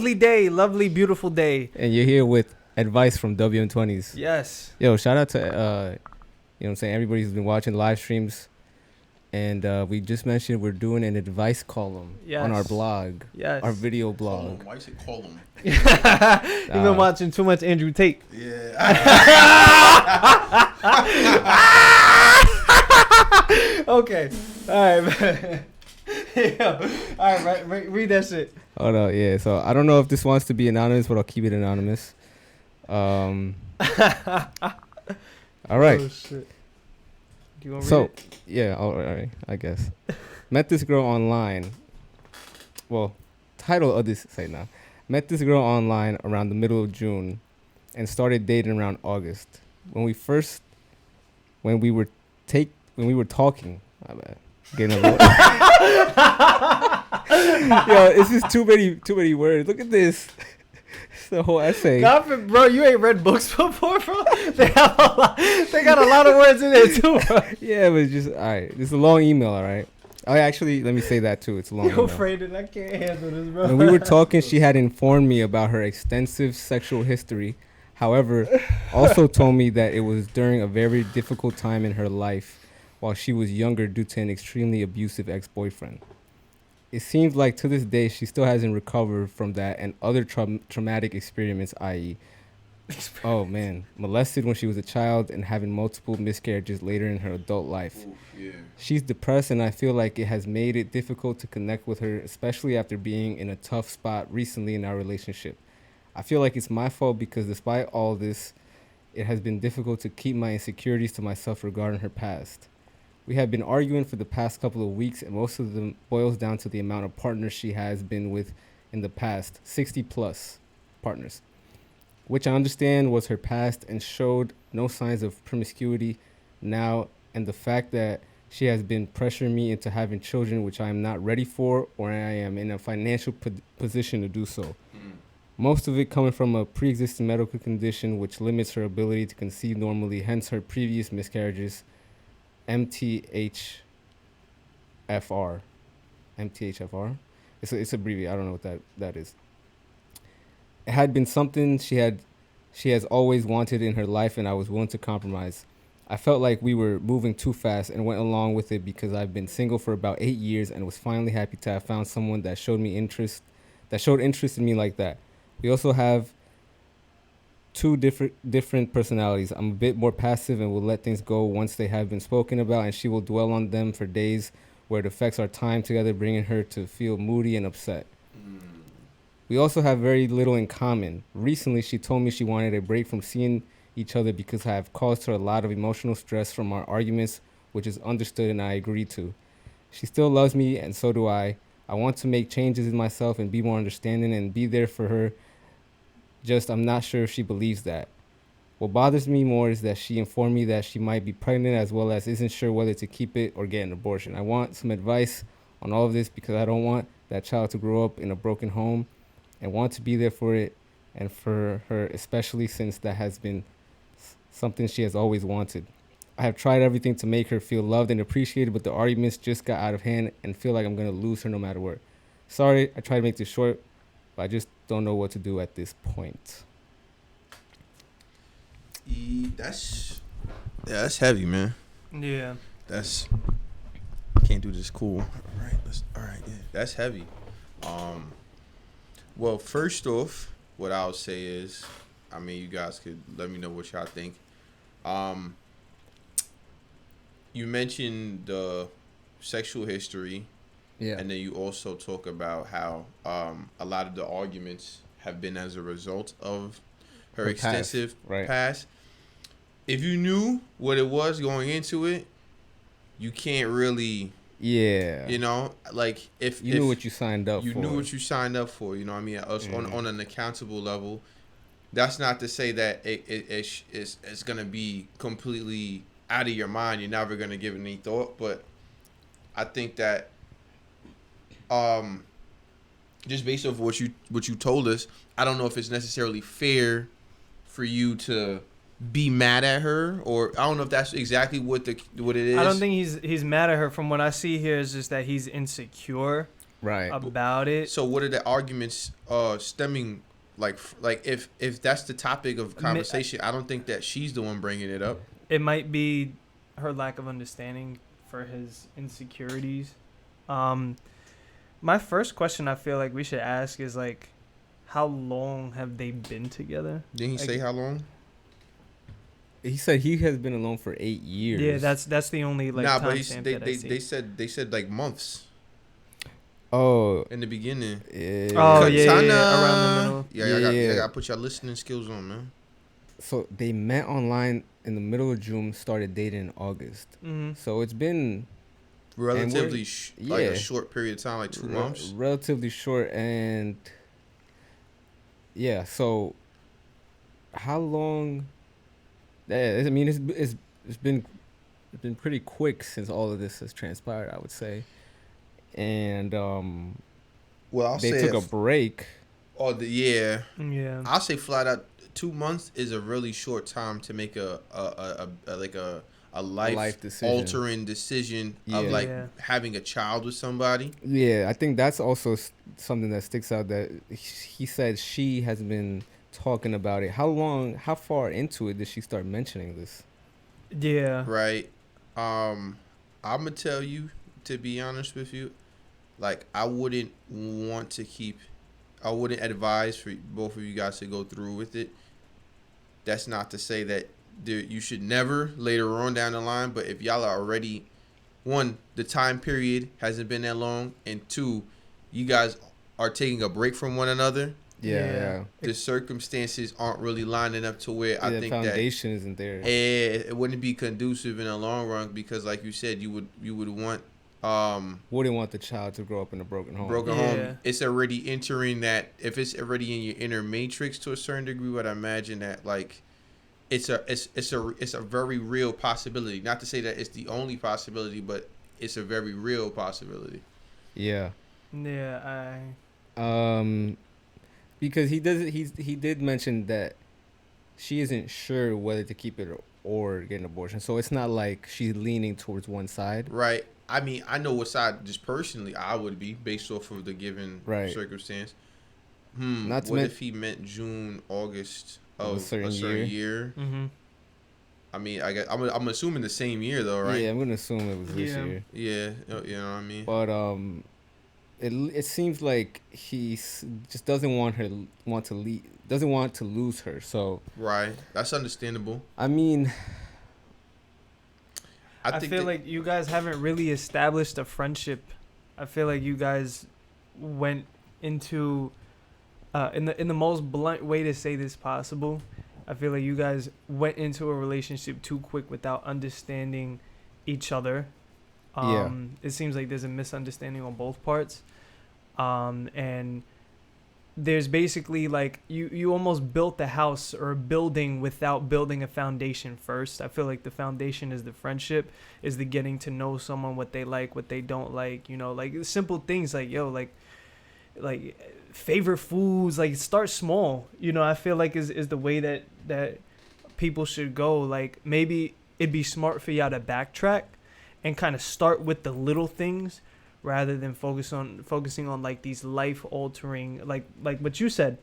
lovely day, lovely, beautiful day. And you're here with advice from WM20s. Yes. Yo, shout out to, you know what I'm saying, everybody who's been watching live streams. And we just mentioned we're doing an advice column on our blog, our video blog. Why you say column? You've been watching too much Andrew Tate. Yeah. Okay. All right, man. Yeah. All right, read that shit. Oh, no, yeah. So I don't know if this wants to be anonymous, but I'll keep it anonymous. All right. Oh, shit. Do you want to read it? Yeah, all right, I guess. Met this girl online. Well, title of this site now. Met this girl online around the middle of June and started dating around August. When we were talking, my bad. Getting a little Yo, it's just too many words. Look at this. It's the whole essay. Bro, you ain't read books before, bro. They got a lot of words in there too, bro. Yeah, but just all right. It's a long email, all right. Oh, actually, let me say that too. It's a long email. You're afraid that I can't handle this, bro. When we were talking, she had informed me about her extensive sexual history. However, also told me that it was during a very difficult time in her life while she was younger due to an extremely abusive ex-boyfriend. It seems like to this day she still hasn't recovered from that and other traumatic experiments, i.e., molested when she was a child and having multiple miscarriages later in her adult life. Oof, yeah. She's depressed, and I feel like it has made it difficult to connect with her, especially after being in a tough spot recently in our relationship. I feel like it's my fault because despite all this, it has been difficult to keep my insecurities to myself regarding her past. We have been arguing for the past couple of weeks, and most of them boils down to the amount of partners she has been with in the past, 60 plus partners, which I understand was her past and showed no signs of promiscuity now, and the fact that she has been pressuring me into having children, which I am not ready for, or I am in a financial position to do so. Most of it coming from a pre-existing medical condition which limits her ability to conceive normally, hence her previous miscarriages. MTHFR. It's abbreviated. I don't know what that is. It had been something she has always wanted in her life, and I was willing to compromise. I felt like we were moving too fast and went along with it because I've been single for about 8 years and was finally happy to have found someone that showed interest in me like that. We also have two different personalities. I'm a bit more passive and will let things go once they have been spoken about, and she will dwell on them for days where it affects our time together, bringing her to feel moody and upset. We also have very little in common. Recently, she told me she wanted a break from seeing each other because I have caused her a lot of emotional stress from our arguments, which is understood and I agree to. She still loves me, and so do I. I want to make changes in myself and be more understanding and be there for her. Just, I'm not sure if she believes that. What bothers me more is that she informed me that she might be pregnant as well as isn't sure whether to keep it or get an abortion. I want some advice on all of this because I don't want that child to grow up in a broken home and want to be there for it and for her, especially since that has been something she has always wanted. I have tried everything to make her feel loved and appreciated, but the arguments just got out of hand and feel like I'm going to lose her no matter what. Sorry, I tried to make this short, but I just don't know what to do at this point. That's heavy, man. Yeah. Can't do this cool. All right, yeah. That's heavy. Well, first off, what I'll say is, I mean, you guys could let me know what y'all think. You mentioned the sexual history. Yeah. And then you also talk about how a lot of the arguments have been as a result of her extensive past. If you knew what it was going into it, you can't really... Yeah. You know, like if... You knew what you signed up for. You knew what you signed up for, you know what I mean? On an accountable level. That's not to say that it's going to be completely out of your mind. You're never going to give it any thought. But I think that... just based off what you told us, I don't know if it's necessarily fair for you to be mad at her, or I don't know if that's exactly what it is. I don't think he's mad at her. From what I see here is just that he's insecure about it. So what are the arguments stemming like if that's the topic of conversation? I don't think that she's the one bringing it up. It might be her lack of understanding for his insecurities. My first question I feel like we should ask is like, how long have they been together? Didn't he say how long? He said he has been alone for 8 years. Yeah, that's the only like timestamp that I see. They said like months. Oh, in the beginning. Yeah. Oh yeah, around the middle. Yeah, I gotta put your listening skills on, man. So they met online in the middle of June, started dating in August. Mm-hmm. So it's been relatively like a short period of time, like 2 months. Relatively short, and yeah. So how long? Yeah, I mean, it's been pretty quick since all of this has transpired, I would say. And well, they took a break. Oh, yeah. I'll say flat out, 2 months is a really short time to make a life altering decision of having a child with somebody. Yeah, I think that's also something that sticks out. That he said she has been talking about it. How far into it did she start mentioning this? Yeah. Right. I'm gonna tell you, to be honest with you, like I wouldn't advise for both of you guys to go through with it. That's not to say that you should never later on down the line, but if y'all are already, one, the time period hasn't been that long, and two, you guys are taking a break from one another. Yeah. The circumstances aren't really lining up to where I think the foundation isn't there. It wouldn't be conducive in the long run because, like you said, you would want wouldn't want the child to grow up in a broken home. Home. It's already entering that. If it's already in your inner matrix to a certain degree, would I imagine that like it's a very real possibility. Not to say that it's the only possibility, but it's a very real possibility. Yeah. Yeah. Because he did mention that she isn't sure whether to keep it or get an abortion. So it's not like she's leaning towards one side. Right. I mean, I know what side just personally I would be based off of the given circumstance. If he meant June, August of a certain year? Mm-hmm. I mean, I'm assuming the same year though, right? Yeah, I'm gonna assume it was this year. Yeah, you know what I mean. But it seems like he just doesn't want to lose her. So right, that's understandable. I mean, I feel like you guys haven't really established a friendship. I feel like you guys went into in the most blunt way to say this possible. I feel like you guys went into a relationship too quick without understanding each other. It seems like there's a misunderstanding on both parts. And there's basically like you almost built the house or a building without building a foundation first. I feel like the foundation is the friendship, is the getting to know someone, what they like, what they don't like, like simple things like like favorite foods, like start small, I feel like is the way that people should go. Like maybe it'd be smart for y'all to backtrack and kind of start with the little things rather than focusing on like these life altering, like what you said,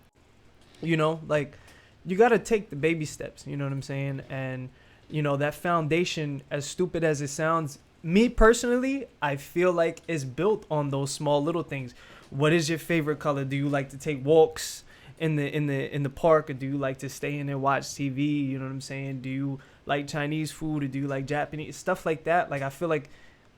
like you got to take the baby steps, you know what I'm saying? And that foundation, as stupid as it sounds, me personally, I feel like is built on those small little things. What is your favorite color? Do you like to take walks in the park, or do you like to stay in there and watch TV? You know what I'm saying? Do you like Chinese food, or do you like Japanese stuff like that? Like I feel like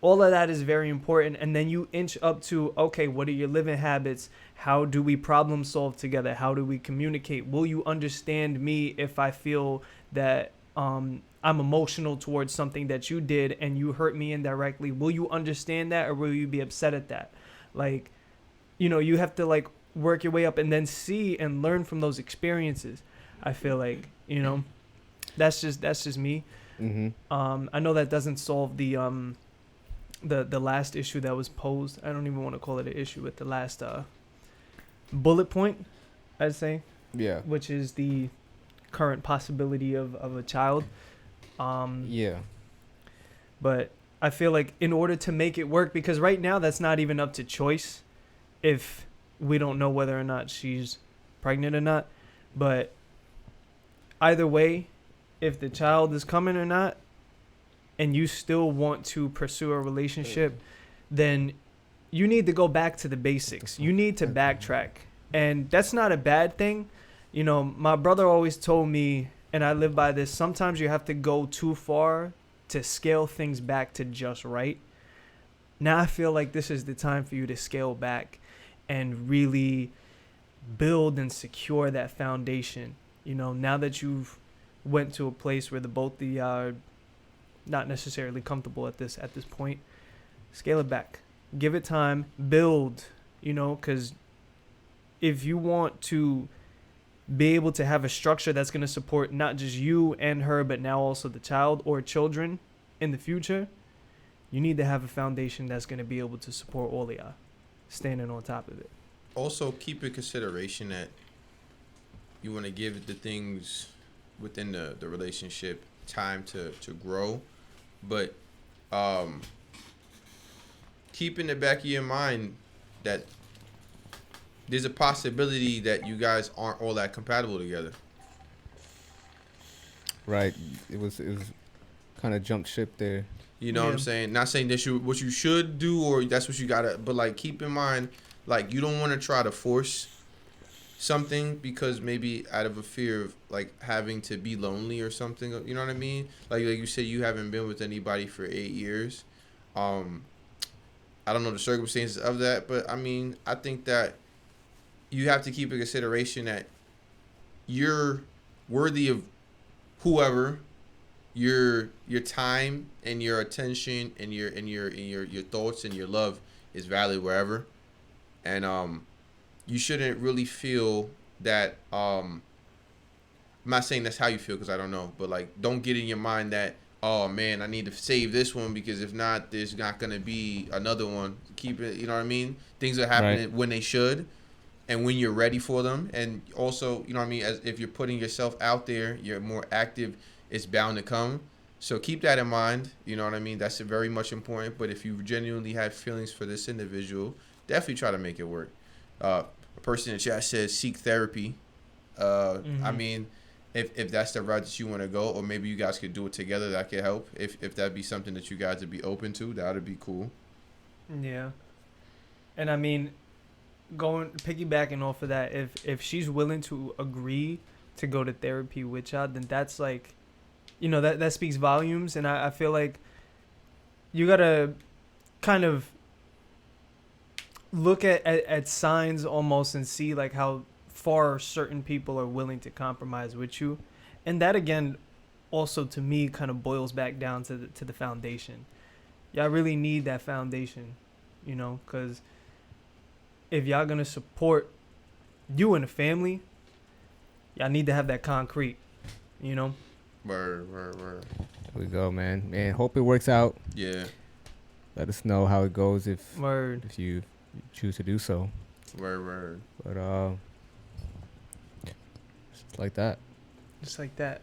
all of that is very important. And then you inch up to, okay, what are your living habits? How do we problem solve together? How do we communicate? Will you understand me if I feel that I'm emotional towards something that you did and you hurt me indirectly? Will you understand that, or will you be upset at that? Like, you have to like work your way up and then see and learn from those experiences. I feel like, that's just me. Mm-hmm. I know that doesn't solve the last issue that was posed. I don't even want to call it an issue, with the last bullet point, I'd say. Yeah. Which is the current possibility of a child. Yeah. But I feel like in order to make it work, because right now that's not even up to choice. if we don't know whether or not she's pregnant or not. But either way, if the child is coming or not, and you still want to pursue a relationship, then you need to go back to the basics. You need to backtrack. And that's not a bad thing. You know, my brother always told me, and I live by this, sometimes you have to go too far to scale things back to just right. Now I feel like this is the time for you to scale back and really build and secure that foundation. You know, now that you've went to a place where the both of you are not necessarily comfortable at this point, scale it back. Give it time. Build, you know, because if you want to be able to have a structure that's going to support not just you and her, but now also the child or children in the future, you need to have a foundation that's going to be able to support all of y'all standing on top of it. Also, keep in consideration that you want to give the things within the relationship time to grow, but keep in the back of your mind that there's a possibility that you guys aren't all that compatible together. Right. It was kind of jumped ship there. You know what I'm saying? Not saying that what you should do or that's what you gotta, but like keep in mind, like you don't want to try to force something because maybe out of a fear of like having to be lonely or something. You know what I mean? Like you said, you haven't been with anybody for 8 years. I don't know the circumstances of that, but I mean, I think that you have to keep in consideration that you're worthy of whoever. Your time and your attention and your thoughts and your love is valid wherever, and you shouldn't really feel that. I'm not saying that's how you feel because I don't know, but like don't get in your mind that, oh man, I need to save this one because if not, there's not gonna be another one. Keep it, you know what I mean? Things are happening when they should, and when you're ready for them, and also, you know what I mean. As if you're putting yourself out there, you're more active. It's bound to come. So keep that in mind. You know what I mean? That's very much important. But if you genuinely have feelings for this individual, definitely try to make it work. A person in the chat says seek therapy. I mean, if that's the route that you want to go, or maybe you guys could do it together, that could help. If that'd be something that you guys would be open to, that would be cool. Yeah. And I mean, piggybacking off of that, if she's willing to agree to go to therapy with y'all, then that's like, you know, that speaks volumes. And I feel like you gotta kind of look at signs almost and see like how far certain people are willing to compromise with you. And that again also to me kind of boils back down to the foundation. Y'all really need that foundation, you know, because if y'all gonna support you and the family, y'all need to have that concrete, you know. Word. There we go, man. Man, hope it works out. Yeah. Let us know how it goes if you choose to do so. Word. But just like that. Just like that.